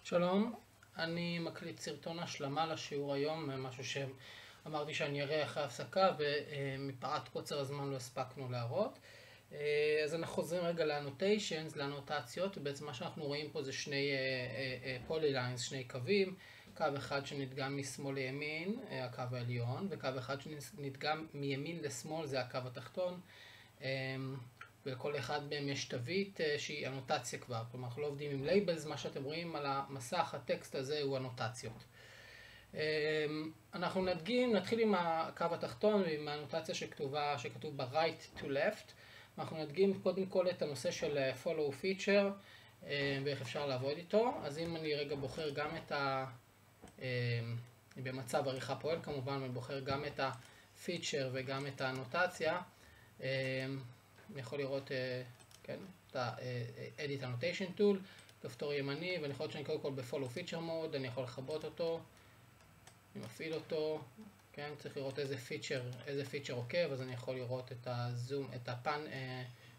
שלום, אני מקליט סרטון השלמה לשיעור היום, משהו שאמרתי שאני אראה אחרי הפסקה ומפאת קוצר הזמן לא הספקנו להראות. אז אנחנו חוזרים רגע לאנוטיישנס, לאנוטציות, ובעצם מה שאנחנו רואים פה זה שני פוליליינס, שני קווים, קו אחד שנדגם משמאל לימין, הקו העליון, וקו אחד שנדגם מימין לשמאל, זה הקו התחתון. ולכל אחד מהם יש תווית שהיא אנוטציה כבר, כלומר אנחנו לא עובדים עם לייבלס, מה שאתם רואים על המסך, הטקסט הזה הוא אנוטציות. אנחנו נתחיל עם הקו התחתון ועם האנוטציה שכתוב ב-right to left. אנחנו נדגים קודם כל את הנושא של follow feature ואיך אפשר לעבוד איתו. אז אם אני רגע בוחר גם את במצב עריכה פועל כמובן, אני בוחר גם את ה-feature וגם את האנוטציה, אני יכול לראות את ה-Edit Annotation Tool, כפתור ימני, ואני יכול להיות שאני קודם כל ב-Follow Feature Mode, אני יכול לכבות אותו, אני מפעיל אותו, כן, צריך לראות איזה פיצ'ר עוקב, אז אני יכול לראות את הזום, את הפן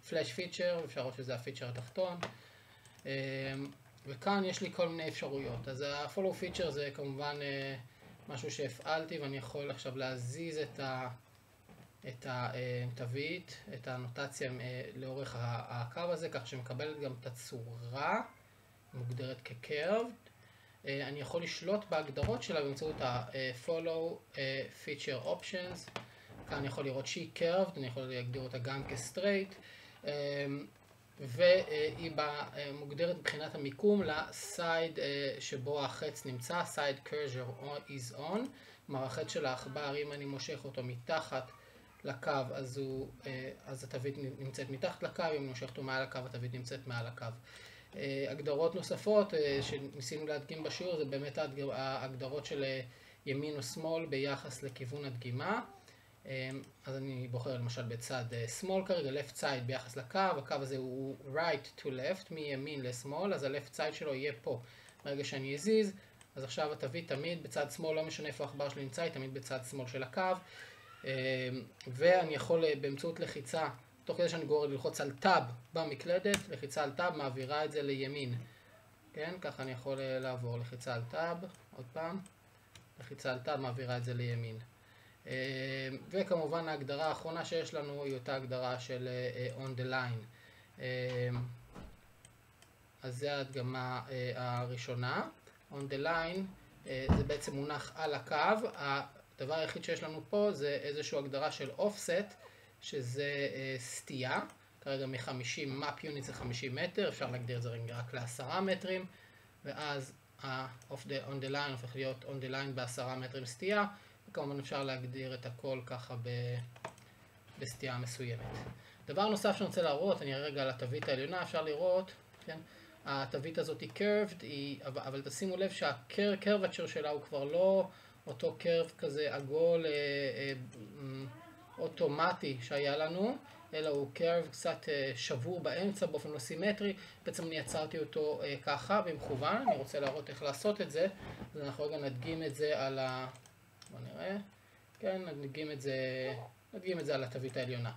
Flash Feature, אפשר לראות שזה הפיצ'ר התחתון, וכאן יש לי כל מיני אפשרויות. אז ה-Follow Feature זה כמובן משהו שהפעלתי, ואני יכול עכשיו להזיז את התווית, את האנוטציה לאורך הקו הזה, כך שמקבלת גם את הצורה, מוגדרת כ-curved. אני יכול לשלוט בהגדרות שלה באמצעות ה-follow feature options. כאן אני יכול לראות שהיא curved, אני יכול להגדיר אותה גם כ-straight, והיא מוגדרת מבחינת המיקום לסייד שבו החץ נמצא, side cursor is on, כלומר החץ של העכבר, אם אני מושך אותו מתחת לקו, אז התווית נמצאת מתחת לקו, אם אני מושך אותו מעל הקו, התווית נמצאת מעל הקו. הגדרות נוספות שניסינו להדגים בשיעור, זה באמת ההגדרות של ימין או שמאל ביחס לכיוון הדגימה. אז אני בוחר למשל בצד שמאל כרגע, left side ביחס לקו, הקו הזה הוא right to left, מימין לשמאל, אז ה-left side שלו יהיה פה. ברגע שאני אזיז, אז עכשיו התווית תמיד בצד שמאל, לא משנה איפה העכבר שלי נמצא, היא תמיד בצד שמאל של הקו. ואני יכול באמצעות לחיצה, תוך כדי שאני גורר ללחוץ על טאב במקלדת, לחיצה על טאב מעבירה את זה לימין. כן, ככה אני יכול לעבור, לחיצה על טאב, עוד פעם, לחיצה על טאב מעבירה את זה לימין. וכמובן ההגדרה האחרונה שיש לנו היא אותה הגדרה של on the line. אז זה ההדגמה הראשונה. on the line זה בעצם מונח על הקו. הדבר היחיד שיש לנו פה זה איזושהי הגדרה של offset, שזה סטייה. כרגע מ-50 map unit זה 50 מטר, אפשר להגדיר את זה רק ל10 מטרים, ואז on the line הופך להיות on the line ב10 מטרים סטייה, וכמובן אפשר להגדיר את הכל ככה בסטייה מסוימת. דבר נוסף שאני רוצה להראות, אני אראה רגע על התווית העליונה, אפשר לראות, כן? התווית הזאת היא curved, אבל תשימו לב שהcurvature שלה הוא כבר לא אותו curve כזה עגול אוטומטי שהיה לנו, אלא הוא curve קצת שבור באמצע באופן לא סימטרי. בעצם אני יצרתי אותו ככה במכוון, אני רוצה להראות איך לעשות את זה, אז אנחנו רגע נדגים את זה על בוא נראה, כן, נדגים את זה על התווית העליונה.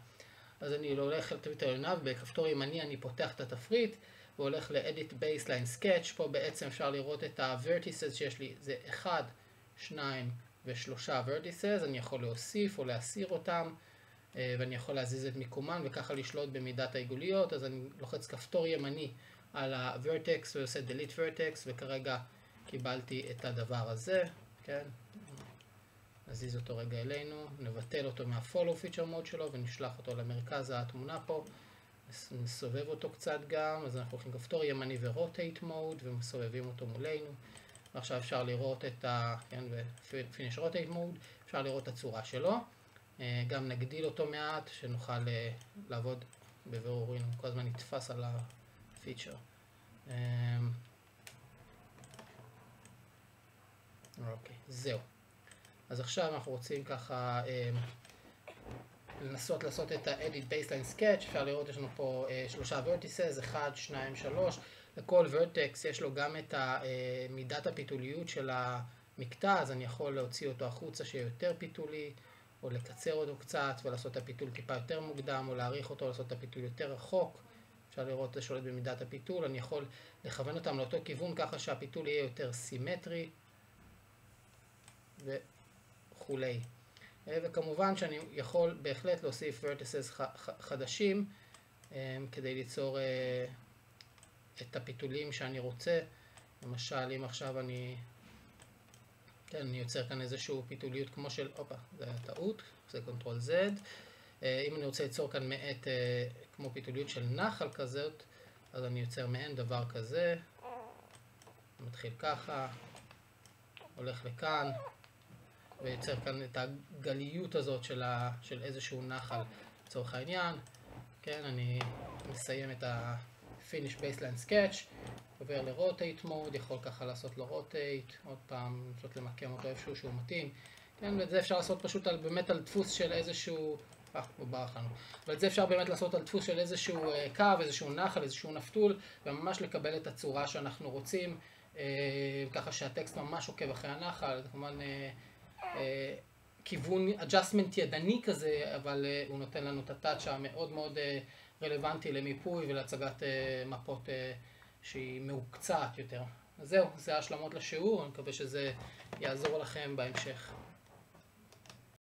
אז אני הולך לתווית העליונה, ובכפתור ימני אני פותח את התפריט, והולך ל-Edit Baseline Sketch. פה בעצם אפשר לראות את ה-Vertices שיש לי, זה 1, 2 ו3 Vertices, אני יכול להוסיף או להסיר אותם, ואני יכול להזיז את מיקומן וככה לשלוט במידת העיגוליות. אז אני לוחץ כפתור ימני על ה-Vertex ועושה Delete Vertex, וכרגע קיבלתי את הדבר הזה, כן? נזיז אותו רגע אלינו, נבטל אותו מה-Follow Feature Mode שלו ונשלח אותו למרכז התמונה פה, נסובב אותו קצת גם, אז אנחנו הולכים כפתור ימני ו-Rotate Mode ומסובבים אותו מולנו, ועכשיו אפשר לראות את ו-Finish Rotate Mode, אפשר לראות את הצורה שלו, גם נגדיל אותו מעט, שנוכל לעבוד בבירור, כל הזמן נתפס על הפיצ'ר. אוקיי, זהו. אז עכשיו אנחנו רוצים ככה לנסות לעשות את ה-Edit Baseline Sketch. אפשר לראות, יש לנו פה 3 Vertices, 1, 2, 3. לכל Vertex יש לו גם את מידת הפיתוליות של המקטע, אז אני יכול להוציא אותו החוצה שיהיה יותר פיתולי, או לקצר אותו קצת ולעשות את הפיתול טיפה יותר מוקדם, או להאריך אותו, לעשות את הפיתול יותר רחוק. אפשר לראות, זה שולט במידת הפיתול, אני יכול לכוון אותם לאותו כיוון ככה שהפיתול יהיה יותר סימטרי וכולי. וכמובן שאני יכול בהחלט להוסיף vertices חדשים כדי ליצור את הפיתולים שאני רוצה. למשל, אם עכשיו אני יוצר כאן איזשהו פיתוליות כמו של, זה היה טעות, זה Ctrl Z. אם אני רוצה ליצור כאן מעט כמו פיתוליות של נחל כזאת, אז אני יוצר מעין דבר כזה. מתחיל ככה, הולך לכאן, ויוצר כאן את הגליות הזאת של איזשהו נחל לצורך העניין. כן, אני מסיים את ה-Finish Baseline Sketch, עובר ל-Rotate Mode, יכול ככה לעשות לו Rotate, עוד פעם, לנסות למקם אותו איפשהו שהוא מתאים. כן, ואת זה אפשר לעשות פשוט באמת על דפוס של איזשהו, הוא ברח לנו. אבל את זה אפשר באמת לעשות על דפוס של איזשהו קו, איזשהו נחל, איזשהו נפתול, וממש לקבל את הצורה שאנחנו רוצים, ככה שהטקסט ממש עוקב אחרי הנחל, זה כמובן כיוון adjustment ידני כזה, אבל הוא נותן לנו את הטאצ' המאוד מאוד רלוונטי למיפוי ולהצגת מפות שהיא מעוקצעת יותר. אז זהו, זה ההשלמות לשיעור, אני מקווה שזה יעזור לכם בהמשך.